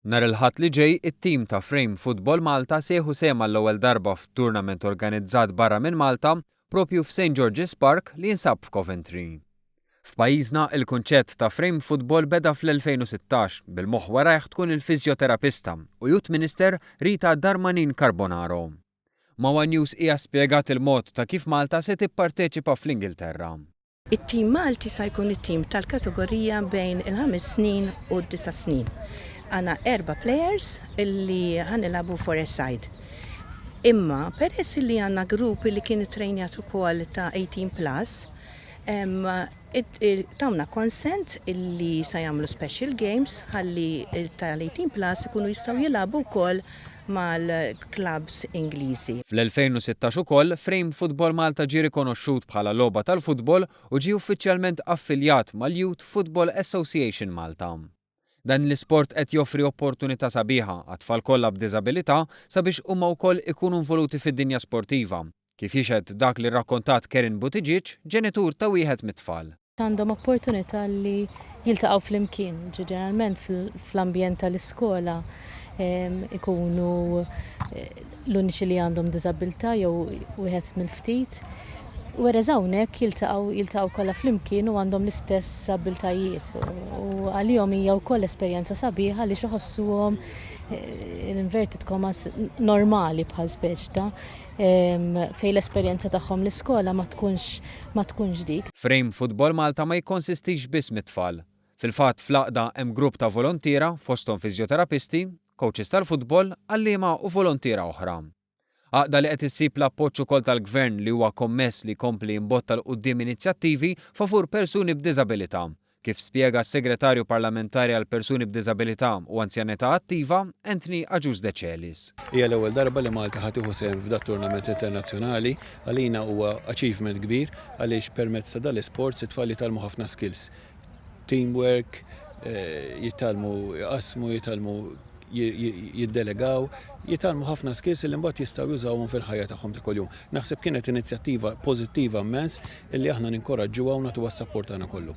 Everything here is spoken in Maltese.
Nhar il-Ħadd li ġej, it-tim ta' Frame Football Malta sieħu sema l-ewwel darba f'turnament organizzat barra minn Malta propju f'St George's Park li jinsab f'Coventry. F'pajjiżna il-kunċett ta' Frame Football beda fl-2016 bil-moħħ warajh tkun il-fiżjoterapista u Youth Minister Rita Darmanin Carbonaro. Mawa News hija spjegat il-mod ta' kif Malta se tipparteċipa fl-Ingilterra. It-tim Malti sa jkun it-tim tal-kategorija bejn il-5 snin u d-9 snin. Għana 4 players illi ħanilabu foreside. Imma peress li għanna gruppi li kien trejnjat ukoll ta' 18+, tawna consent illi sa jagħmlu special games ħalli tal-18+ ikunu jistgħu jilabu wkoll mal-clubs Ingliżi. Fl-2016 ukoll Frame Football Malta ġie rikonoxxut bħala logħba tal-futbol u ġie uffiċjalment affiljat mal-Youth Football Association Malta. Dan l-isport qed joffri opportunità sabiħa għat-tfal kollha b'diżabilità sabiex huma wkoll ikunu involuti fid-dinja sportiva, kif jixhed dak li rrakkontat Kerin Buttigieg, ġenitur ta' wieħed mit-tfal. Għandhom opportunità li jiltaqgħu flimkien, ġeneralment fl-ambjent tal-iskola ikunu l-uniċi li għandhom diżabilità jew wieħed mill-ftit. Whereas hawnhekk jiltaqgħu kollha flimkien u għandhom l-istess abiltajiet u għalihom hija wkoll esperjenza sabiħa li iħossuhom inverted commas normali bħal speċta fejn l-esperjenza tagħhom l-iskola ma tkunx dik. Frame Football Malta ma jikkonsistix biss mit-tfal. Fil-fatt fl-għaqda hemm grupp ta' volontiera fosthom fiżjoterapisti, coaches tal-futbol, għalliema u volontiera oħra. Għaqda li qed issib l-appoġġ ukoll tal-Gvern li huwa kommess li jkompli jimbotta l quddiem inizjattivi favur persuni b'diżabilità, kif spjega s-Segretarju Parlamentari għal persuni b'diżabilità u anzjanità attiva Anthony Agius De Celis. Hija l-ewwel darba li Malta ħadd tieħu sehem f'dat turnament internazzjonali, għalina huwa achievement kbir għaliex permezz ta' dal-isports it-tfal jitalmu ħafna skills. Teamwork, jitalmu jqasmu, jitalmu jiddelegaw, jitalmu ħafna skills li mbagħad jistgħu jużawhom fil-ħajja tagħhom ta' kuljum. Naħseb kienet inizjattiva pożittiva immens illi aħna ninkoraġġuha u nagħtuha s-sapport tagħna kollu.